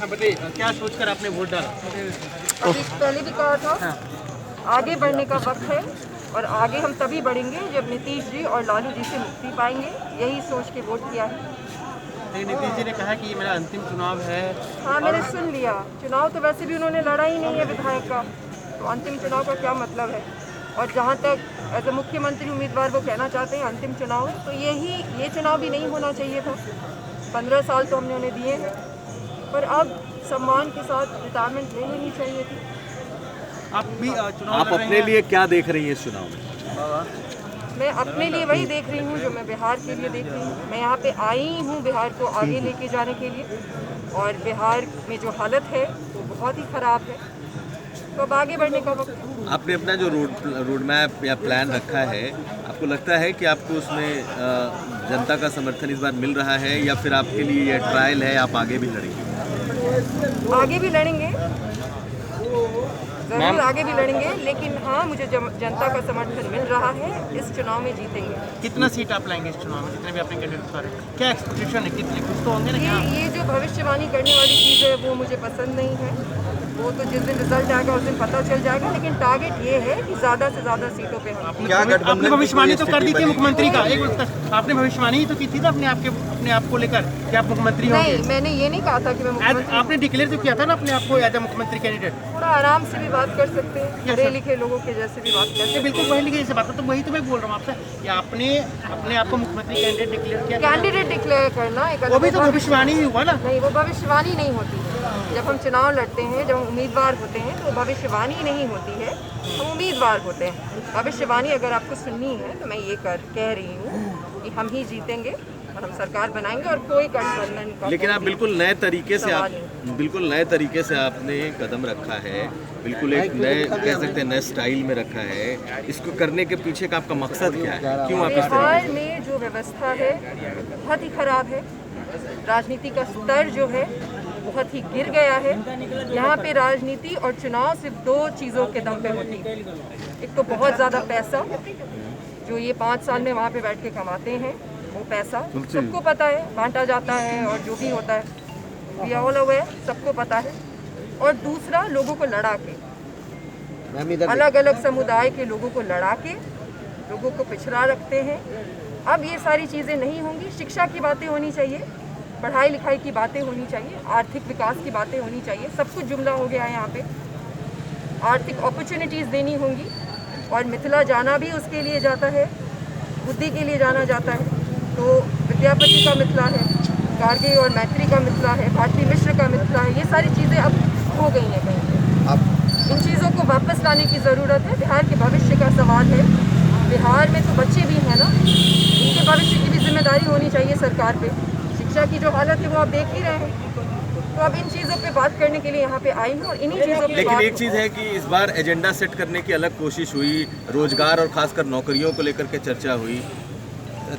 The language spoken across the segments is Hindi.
हाँ बताइए, क्या सोचकर आपने वोट डाला? अभी पहले भी कहा था, आगे बढ़ने का वक्त है और आगे हम तभी बढ़ेंगे जब नीतीश जी और लालू जी से मुक्ति पाएंगे। यही सोच के वोट किया है। लेकिन नीतीश जी ने कहा कि ये मेरा अंतिम चुनाव है। हाँ, मैंने सुन लिया। चुनाव तो वैसे भी उन्होंने लड़ा ही नहीं है विधायक का, तो अंतिम चुनाव का क्या मतलब है। और जहाँ तक एज ए मुख्यमंत्री उम्मीदवार वो कहना चाहते हैं अंतिम चुनाव, तो ये चुनाव भी नहीं होना चाहिए था। 15 साल तो हमने उन्हें दिए हैं, पर अब सम्मान के साथ रिटायरमेंट ले लेनी चाहिए थी। आप भी चुनाव आप लड़ रहे अपने हैं। लिए क्या देख रही हैं इस चुनाव में? मैं अपने लिए वही देख रही हूँ जो मैं बिहार के लिए देख रही हूँ। मैं यहाँ पे आई हूँ बिहार को आगे लेके जाने के लिए, और बिहार में जो हालत है वो बहुत ही ख़राब है, तो अब आगे बढ़ने का वक्त है। आपने अपना जो रोड मैप या प्लान रखा है, आपको लगता है कि आपको उसमें जनता का समर्थन इस बार मिल रहा है, या फिर आपके लिए यह ट्रायल है, आप आगे भी लड़ेंगे? आगे भी लड़ेंगे, ज़रूर आगे भी लड़ेंगे, लेकिन हाँ, मुझे जनता का समर्थन मिल रहा है। इस चुनाव में जीतेंगे। कितना सीट आप लाएंगे इस चुनाव में, जितने भी आपने कैंडिडेट उतारे? क्या एक्सपेक्टेशन है, कितने कुछ तो होंगे ना? क्या ये जो भविष्यवाणी करने वाली चीज़ है वो मुझे पसंद नहीं है। वो तो जिस दिन रिजल्ट आएगा उस दिन पता चल जाएगा, लेकिन टारगेट ये है कि ज़्यादा से ज़्यादा सीटों पे हम। आपने भविष्यवाणी तो कर दी थी मुख्यमंत्री का, एक वक्त तक आपने भविष्यवाणी ही तो की थी ना अपने आप को लेकर कि आप मुख्यमंत्री होंगे। नहीं, मैंने ये नहीं कहा था कि मैं मुख्यमंत्री। आपने डिक्लेयर तो किया था ना अपने आप को एज ए मुख्यमंत्री कैंडिडेट। थोड़ा आराम से भी बात कर सकते हैं, पढ़े लिखे लोगों के जैसे भी बात कर सकते हैं। बिल्कुल वही लिखे जैसे बात है, तो वही तो मैं बोल रहा हूँ आपसे कि आपने अपने आप को मुख्यमंत्री कैंडिडेट डिक्लेयर किया था। कैंडिडेट डिक्लेयर करना एक वो भी तो भविष्यवाणी ही हुआ ना। नहीं, वो भविष्यवाणी नहीं होती है। जब हम चुनाव लड़ते हैं, जब हम उम्मीदवार होते हैं, तो भविष्यवाणी नहीं होती है, हम उम्मीदवार होते हैं। भविष्यवाणी अगर आपको सुननी है तो मैं ये कह रही हूँ कि हम ही जीतेंगे और हम सरकार बनाएंगे और कोई गठबंधन का। लेकिन आप बिल्कुल नए तरीके से आपने कदम रखा है, बिल्कुल एक नए कह सकते हैं नए स्टाइल में रखा है। इसको करने के पीछे का आपका मकसद क्या है? क्यों आप इस बिहार में जो व्यवस्था है बहुत ही खराब है। राजनीति का स्तर जो है बहुत ही गिर गया है। यहाँ पे राजनीति और चुनाव सिर्फ दो चीज़ों के दम पे होती है। एक तो बहुत ज़्यादा पैसा जो ये 5 साल में वहाँ पे बैठ के कमाते हैं, वो पैसा सबको पता है, बांटा जाता है और जो भी होता है वी आर ऑल अवेयर, सबको पता है। और दूसरा, लोगों को लड़ा के, अलग अलग समुदाय के लोगों को लड़ा के लोगों को पिछड़ा रखते हैं। अब ये सारी चीज़ें नहीं होंगी। शिक्षा की बातें होनी चाहिए, पढ़ाई लिखाई की बातें होनी चाहिए, आर्थिक विकास की बातें होनी चाहिए। सब कुछ जुमला हो गया है यहाँ पे। आर्थिक अपॉर्चुनिटीज़ देनी होंगी, और मिथिला जाना भी उसके लिए जाता है, बुद्धि के लिए जाना जाता है। तो विद्यापति का मिथिला है, गार्गे और मैत्री का मिथिला है, भारती मिश्र का मिथिला है। ये सारी चीज़ें अब हो गई हैं कहीं। इन चीज़ों को वापस लाने की ज़रूरत है। बिहार के भविष्य का सवाल है। बिहार में तो बच्चे भी हैं ना, इनके भविष्य की भी जिम्मेदारी होनी चाहिए सरकार पे। शिक्षा की जो हालत है वो आप देख ही रहे हैं। तो अब इन चीज़ों पे बात करने के लिए यहाँ पे आई हूँ और इन्हीं चीज़ों पे लेकिन एक चीज़ है कि इस बार एजेंडा सेट करने की अलग कोशिश हुई, रोजगार और खासकर नौकरियों को लेकर के चर्चा हुई।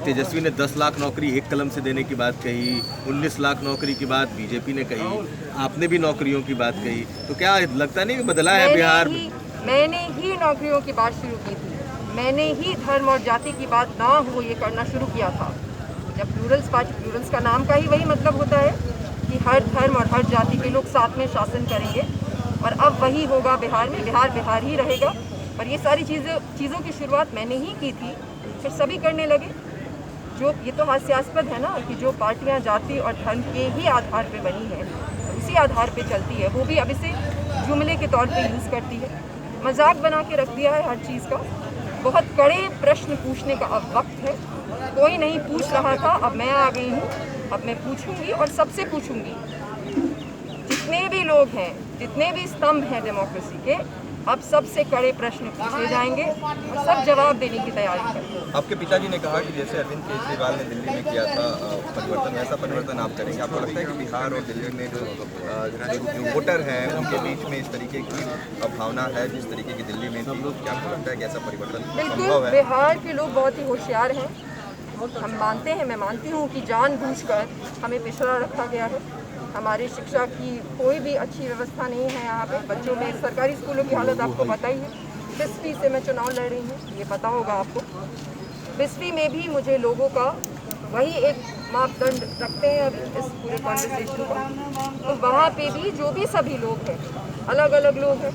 तेजस्वी ने 10 लाख नौकरी एक कलम से देने की बात कही, 19 लाख नौकरी की बात बीजेपी ने कही, आपने भी नौकरियों की बात कही। तो क्या लगता नहीं कि बदला है बिहार? मैंने ही नौकरियों की बात शुरू की थी। मैंने ही धर्म और जाति की बात ना हो ये करना शुरू किया था। जब प्लूरल्स पार्टी, प्लूरल्स का नाम का ही वही मतलब होता है कि हर धर्म और हर जाति के लोग साथ में शासन करेंगे, और अब वही होगा बिहार में। बिहार ही रहेगा। पर ये सारी चीज़ों की शुरुआत मैंने ही की थी, फिर सभी करने लगे। जो ये तो हास्यास्पद है ना कि जो पार्टियां जाति और धर्म के ही आधार पे बनी है, उसी आधार पे चलती है, वो भी अब इसे जुमले के तौर पे यूज़ करती है। मजाक बना के रख दिया है हर चीज़ का। बहुत कड़े प्रश्न पूछने का अब वक्त है। कोई नहीं पूछ रहा था, अब मैं आ गई हूँ। अब मैं पूछूंगी और सबसे पूछूंगी। जितने भी लोग हैं, जितने भी स्तंभ हैं डेमोक्रेसी के, अब सबसे कड़े प्रश्न पूछे जाएंगे और सब जवाब देने की तैयारी करें। आपके पिताजी ने कहा कि जैसे अरविंद केजरीवाल ने दिल्ली में किया था परिवर्तन, वैसा परिवर्तन आप करेंगे। आपको लगता है कि बिहार और दिल्ली में जो वोटर हैं उनके बीच में इस तरीके की भावना है जिस तरीके की दिल्ली में थी? क्या आपको लगता है कि ऐसा परिवर्तन संभव है? बिहार के लोग बहुत ही होशियार हैं। हम मानते हैं, मैं मानती हूँ कि जानबूझकर हमें पिछड़ा रखा गया है। हमारी शिक्षा की कोई भी अच्छी व्यवस्था नहीं है यहाँ पे। बच्चों में सरकारी स्कूलों की हालत आपको पता ही है। 20वीं से मैं चुनाव लड़ रही हूँ, ये पता होगा आपको। 20वीं में भी मुझे लोगों का वही एक मापदंड रखते हैं अभी इस पूरे कॉन्वर्सेशन का, तो वहाँ पे भी जो भी सभी लोग हैं, अलग अलग लोग हैं,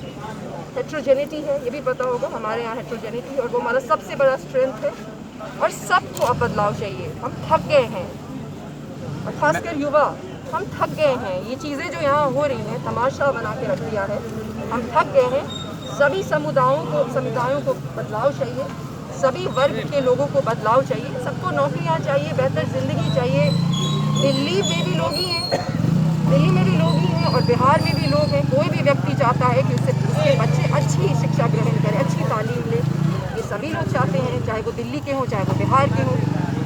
हेट्रोजेनिटी है, ये भी पता होगा, हमारे यहाँ हेट्रोजेनिटी है और वो हमारा सबसे बड़ा स्ट्रेंथ है। और सबको अब बदलाव चाहिए, हम थक गए हैं, और खासकर युवा, हम थक गए हैं। ये चीज़ें जो यहाँ हो रही हैं, तमाशा बना के रख दिया है, हम थक गए हैं। सभी समुदायों को बदलाव चाहिए, सभी वर्ग के लोगों को बदलाव चाहिए, सबको नौकरियाँ चाहिए, बेहतर ज़िंदगी चाहिए। दिल्ली में भी लोग ही हैं, दिल्ली में भी लोग ही हैं और बिहार में भी लोग हैं। कोई भी व्यक्ति चाहता है कि उसके बच्चे अच्छी शिक्षा ग्रहण करें, अच्छी तालीम लें, ये सभी लोग चाहते हैं, चाहे वो दिल्ली के हों, चाहे वो बिहार के हों।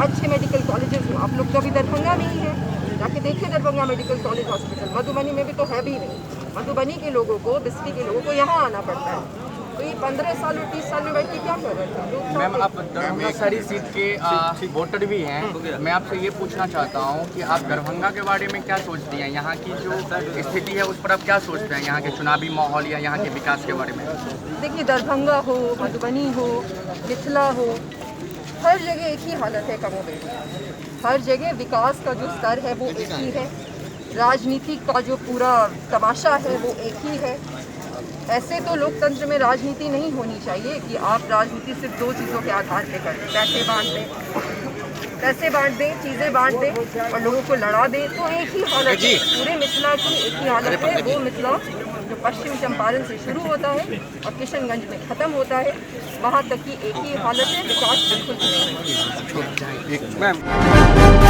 अच्छे मेडिकल कॉलेजेस हों, आप लोग तो अभी दरभंगा में ही हैं, जाके देखिए Darbhanga medical college hospital. Madhubani में भी तो है भी नहीं, मधुबनी के लोगों को, बिस्फी के लोगों को यहाँ आना पड़ता है। तो ये 15 साल और 30 साल में बैठ के क्या कर रहे थे? मैम, आप दरभंगा सारी सीट के वोटर भी हैं, मैं आपसे ये पूछना चाहता हूँ कि आप दरभंगा के बारे में क्या सोचती हैं? यहाँ की जो स्थिति है उस पर आप क्या सोचते हैं, यहाँ के चुनावी माहौल या यहाँ के विकास के बारे में? देखिए, दरभंगा हो, मधुबनी हो, मिथिला हो, हर जगह एक ही हालत है कमोबेश। हर जगह विकास का जो स्तर है वो एक ही है, राजनीति का जो पूरा तमाशा है वो एक ही है। ऐसे तो लोकतंत्र में राजनीति नहीं होनी चाहिए कि आप राजनीति सिर्फ दो चीज़ों के आधार पे करें, पैसे बांट दें, चीज़ें बांट दें और लोगों को लड़ा दें। तो एक ही हालत है, पूरे मिथिला की एक ही हालत है। वो मिथिला जो पश्चिम चंपारण से शुरू होता है और किशनगंज में ख़त्म होता है, वहाँ तक की एक ही हालत है। विकास बिल्कुल नहीं है।